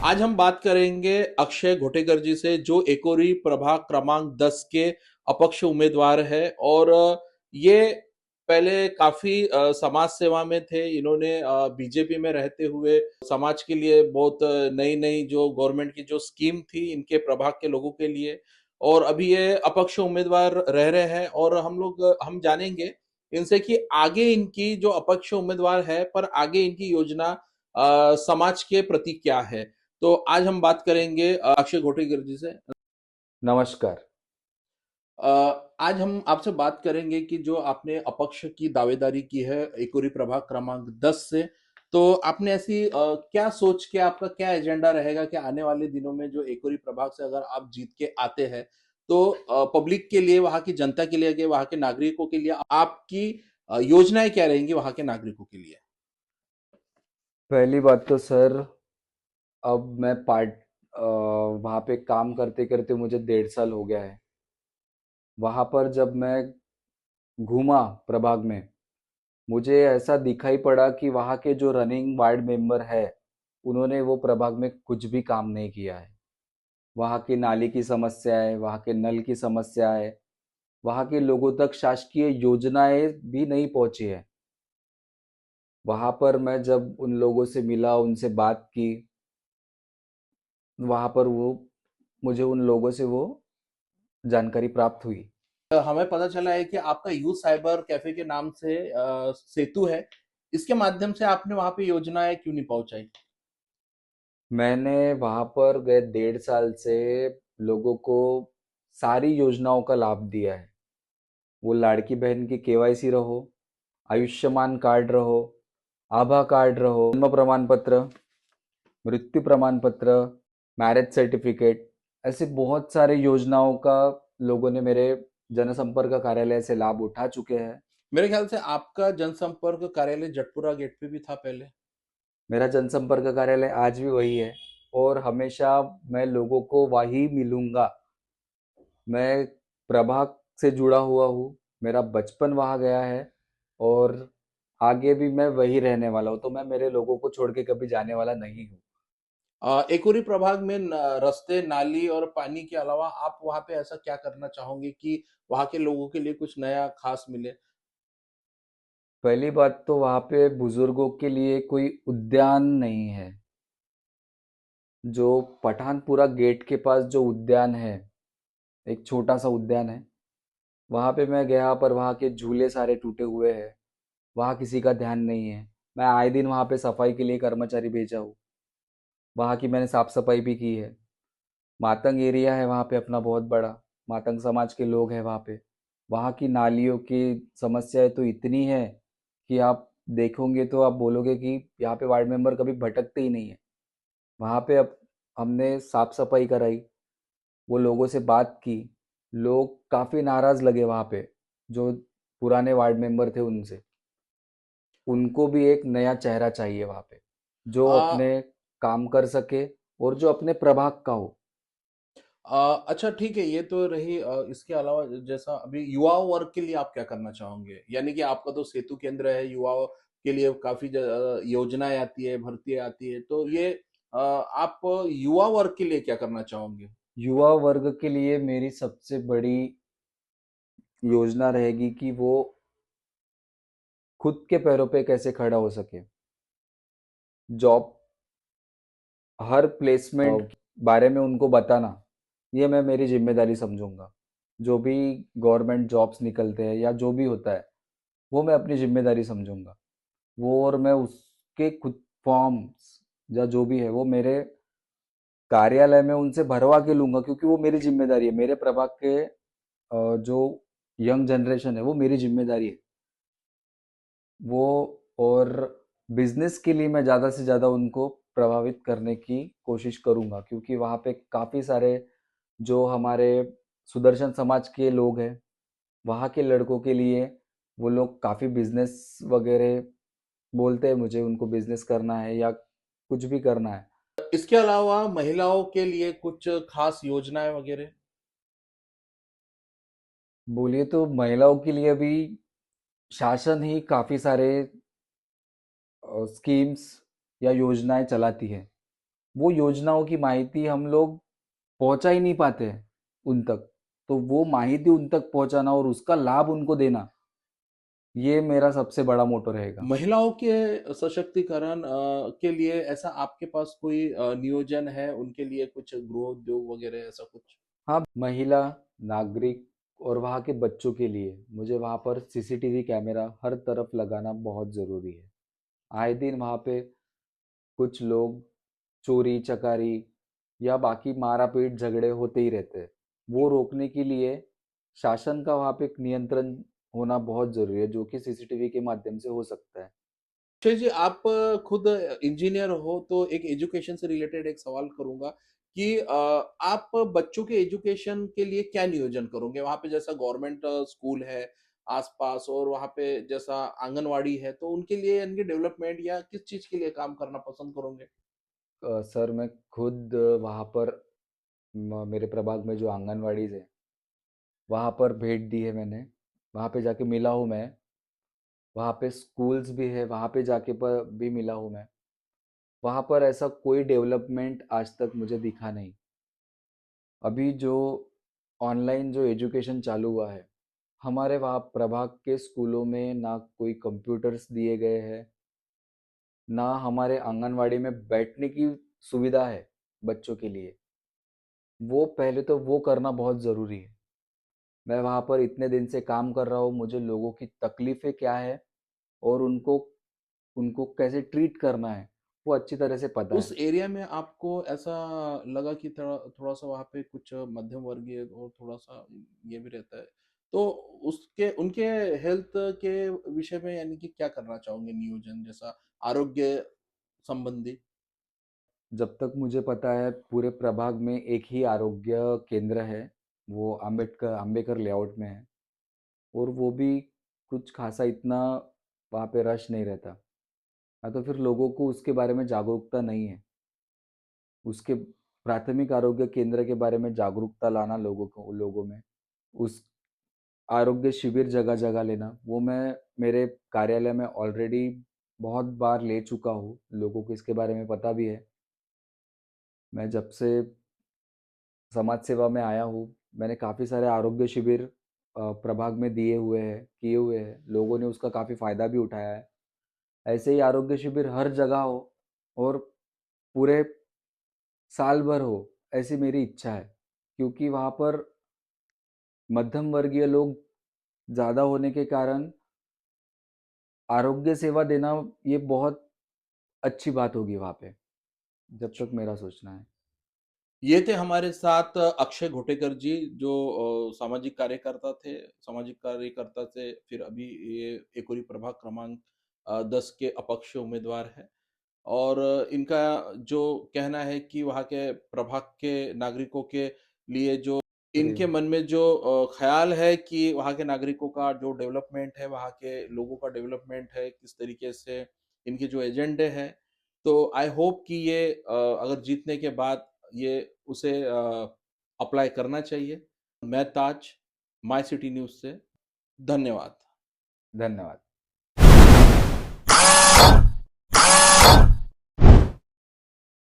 आज हम बात करेंगे अक्षय घोटेकर जी से, जो एकोरी प्रभाग क्रमांक 10 के अपक्ष उम्मीदवार है। और ये पहले काफी समाज सेवा में थे। इन्होंने बीजेपी में रहते हुए समाज के लिए बहुत नई नई जो गवर्नमेंट की जो स्कीम थी इनके प्रभाग के लोगों के लिए। और अभी ये अपक्ष उम्मीदवार रह रहे हैं, और हम जानेंगे इनसे कि आगे इनकी जो अपक्ष उम्मीदवार है, पर आगे इनकी योजना समाज के प्रति क्या है। तो आज हम बात करेंगे अक्षय घोटेकर जी से। नमस्कार। अ, आज हम आपसे बात करेंगे कि जो आपने अपक्ष की दावेदारी की है एकोरी प्रभाग क्रमांक 10 से, तो आपने ऐसी क्या सोच के, आपका क्या एजेंडा रहेगा कि आने वाले दिनों में जो एकोरी प्रभाग से अगर आप जीत के आते हैं, तो पब्लिक के लिए, वहां की जनता के लिए, वहां के नागरिकों के लिए आपकी योजनाएं क्या रहेंगी वहां के नागरिकों के लिए। पहली बात तो सर, अब मैं वहाँ पे काम करते करते मुझे 1.5 साल हो गया है। वहाँ पर जब मैं घूमा प्रभाग में, मुझे ऐसा दिखाई पड़ा कि वहाँ के जो रनिंग वार्ड मेंबर है, उन्होंने वो प्रभाग में कुछ भी काम नहीं किया है। वहाँ की नाली की समस्या है, वहाँ के नल की समस्या है, वहाँ के लोगों तक शासकीय योजनाएं भी नहीं पहुंची है। वहाँ पर मैं जब उन लोगों से मिला, उनसे बात की, वहाँ पर वो मुझे उन लोगों से वो जानकारी प्राप्त हुई। हमें पता चला है कि आपका यूथ साइबर कैफे के नाम से सेतु है। इसके माध्यम से आपने वहां पे योजनाएं क्यों नहीं पहुंचाई। मैंने वहाँ पर गए 1.5 साल से लोगों को सारी योजनाओं का लाभ दिया है। वो लाड़की बहन की केवाईसी रहो, आयुष्मान कार्ड रहो, आभा कार्ड रहो, जन्म प्रमाण पत्र, मृत्यु प्रमाण पत्र, मैरिज सर्टिफिकेट, ऐसे बहुत सारे योजनाओं का लोगों ने मेरे जनसंपर्क कार्यालय से लाभ उठा चुके हैं। मेरे ख्याल से आपका जनसंपर्क कार्यालय जटपुरा गेट पे भी था पहले। मेरा जनसंपर्क कार्यालय आज भी वही है और हमेशा मैं लोगों को वही मिलूंगा। मैं प्रभाग से जुड़ा हुआ हूँ, मेरा बचपन वहाँ गया है और आगे भी मैं वही रहने वाला हूँ, तो मैं मेरे लोगों को छोड़ के कभी जाने वाला नहीं हूँ। एकोरी प्रभाग में रास्ते, नाली और पानी के अलावा आप वहां पे ऐसा क्या करना चाहोगे कि वहां के लोगों के लिए कुछ नया खास मिले। पहली बात तो वहाँ पे बुजुर्गों के लिए कोई उद्यान नहीं है। जो पठानपुरा गेट के पास जो उद्यान है, एक छोटा सा उद्यान है, वहाँ पे मैं गया पर वहाँ के झूले सारे टूटे हुए हैं। वहाँ किसी का ध्यान नहीं है। मैं आए दिन वहाँ पे सफाई के लिए कर्मचारी भेजा हूँ। वहाँ की मैंने साफ सफाई भी की है। मातंग एरिया है वहाँ पे अपना बहुत बड़ा, मातंग समाज के लोग हैं वहाँ पे। वहाँ की नालियों की समस्याएं तो इतनी है कि आप देखोगे तो आप बोलोगे कि यहाँ पे वार्ड मेंबर कभी भटकते ही नहीं है। वहाँ पे अब हमने साफ सफाई कराई, वो लोगों से बात की। लोग काफ़ी नाराज़ लगे वहाँ पे, जो पुराने वार्ड मेंबर थे उनसे। उनको भी एक नया चेहरा चाहिए वहाँ पे, जो आ, अपने काम कर सके और जो अपने प्रभाग का हो। अच्छा, ठीक है, ये तो रही। इसके अलावा जैसा अभी युवा वर्ग के लिए आप क्या करना चाहोगे, यानी कि आपका तो सेतु केंद्र है, युवाओं के लिए काफी योजनाएं आती है, भर्ती आती है, तो ये आप युवा वर्ग के लिए क्या करना चाहोगे। युवा वर्ग के लिए मेरी सबसे बड़ी योजना रहेगी कि वो खुद के पैरों पे कैसे खड़ा हो सके। जॉब, हर प्लेसमेंट बारे में उनको बताना, ये मैं मेरी जिम्मेदारी समझूंगा। जो भी गवर्नमेंट जॉब्स निकलते हैं या जो भी होता है, वो मैं अपनी जिम्मेदारी समझूंगा। वो और मैं उसके खुद फॉर्म्स या जो भी है वो मेरे कार्यालय में उनसे भरवा के लूंगा, क्योंकि वो मेरी जिम्मेदारी है। मेरे प्रभाग के जो यंग जनरेशन है वो मेरी जिम्मेदारी है। वो और बिजनेस के लिए मैं ज़्यादा से ज़्यादा उनको प्रभावित करने की कोशिश करूंगा, क्योंकि वहाँ पे काफ़ी सारे जो हमारे सुदर्शन समाज के लोग हैं, वहाँ के लड़कों के लिए वो लोग काफ़ी बिजनेस वगैरह बोलते हैं मुझे, उनको बिजनेस करना है या कुछ भी करना है। इसके अलावा महिलाओं के लिए कुछ खास योजनाएं वगैरह। बोलिए तो महिलाओं के लिए अभी शासन ही काफ़ी सारे स्कीम्स या योजनाएं चलाती है, वो योजनाओं की माहिती हम लोग पहुंचा ही नहीं पाते हैं उन तक। तो वो माहिती उन तक पहुंचाना और उसका लाभ उनको देना, ये मेरा सबसे बड़ा मोटो रहेगा। महिलाओं के सशक्तिकरण के लिए ऐसा आपके पास कोई नियोजन है, उनके लिए कुछ गृह उद्योग वगैरह ऐसा कुछ? हाँ, महिला, नागरिक और वहाँ के बच्चों के लिए मुझे वहाँ पर सीसीटीवी कैमरा हर तरफ लगाना बहुत ज़रूरी है। आए दिन वहाँ पे कुछ लोग चोरी चकारी या बाकी मारा पीट झगड़े होते ही रहते हैं। वो रोकने के लिए शासन का वहाँ पे एक नियंत्रण होना बहुत ज़रूरी है, जो कि सीसीटीवी के माध्यम से हो सकता है। अक्षय जी, आप खुद इंजीनियर हो, तो एक एजुकेशन से रिलेटेड एक सवाल करूँगा कि आप बच्चों के एजुकेशन के लिए क्या नियोजन करोगे? वहाँ पे जैसा गवर्नमेंट स्कूल है आस-पास और वहाँ पे जैसा आंगनवाड़ी है, तो उनके लिए इनके डेवलपमेंट या किस चीज़ के लिए काम करना पसंद करोगे? सर मैं खुद वहाँ पर मेरे प्रभाग में जो आंगनवाड़ीज़ है, वहाँ पर भेंट दी है मैंने। वहाँ पे जाके मिला हूँ मैं। वहाँ पे स्कूल्स भी है, वहाँ पे जाके पर भी मिला हूँ मैं। वहाँ पर ऐसा कोई डेवलपमेंट आज तक मुझे दिखा नहीं। अभी जो ऑनलाइन जो एजुकेशन चालू हुआ है, हमारे वहाँ प्रभाग के स्कूलों में ना कोई कंप्यूटर्स दिए गए हैं, ना हमारे आंगनवाड़ी में बैठने की सुविधा है बच्चों के लिए। वो पहले तो वो करना बहुत ज़रूरी है। मैं वहाँ पर इतने दिन से काम कर रहा हूँ, मुझे लोगों की तकलीफ़ें क्या है और उनको उनको कैसे ट्रीट करना है, वो अच्छी तरह से पता उस है। एरिया में आपको ऐसा लगा कि थोड़ा-सा वहाँ पे कुछ मध्यम वर्गीय और थोड़ा-सा ये भी रहता है। तो उसके उनके हेल्थ के विषय में यानी कि क्या करना चाहोगे नियोजन जैसा आरोग्य संबंधी? जब तक मुझे पता है पूरे प्रभाग में एक ही आरोग्य केंद्र है, वो अम्बेडकर लेआउट में है और वो भी कुछ खासा इतना वहाँ पे रश नहीं रहता। हाँ, तो फिर लोगों को उसके बारे में जागरूकता नहीं है। उसके प्राथमिक आरोग्य केंद्र के बारे में जागरूकता लाना लोगों में, उस आरोग्य शिविर जगह-जगह लेना, वो मैं मेरे कार्यालय में ऑलरेडी बहुत बार ले चुका हूँ, लोगों को इसके बारे में पता भी है। मैं जब से समाज सेवा में आया हूँ, मैंने काफ़ी सारे आरोग्य शिविर प्रभाग में किए हुए हैं। लोगों ने उसका काफ़ी फ़ायदा भी उठाया है। ऐसे ही आरोग्य शिविर हर जगह हो और पूरे साल भर हो, ऐसी मेरी इच्छा है। क्योंकि वहाँ पर मध्यम वर्गीय लोग ज़्यादा होने के कारण आरोग्य सेवा देना ये बहुत अच्छी बात होगी वहाँ पे, जब तक मेरा सोचना है। ये थे हमारे साथ अक्षय घोटेकर जी जो सामाजिक कार्यकर्ता थे। सामाजिक कार्यकर्ता से फिर अभी ये एकोरी प्रभाग क्रमांक 10 के अपक्ष उम्मीदवार हैं। और इनका जो कहना है कि वहाँ के प्रभाग के नागरिकों के लिए जो अरे! इनके मन में जो ख़्याल है कि वहाँ के नागरिकों का जो डेवलपमेंट है, वहाँ के लोगों का डेवलपमेंट है, किस तरीके से इनके जो एजेंडे हैं, तो आई होप कि ये अगर जीतने के बाद ये उसे अप्लाई करना चाहिए। मैं ताज, माय सिटी न्यूज़ से, धन्यवाद। धन्यवाद।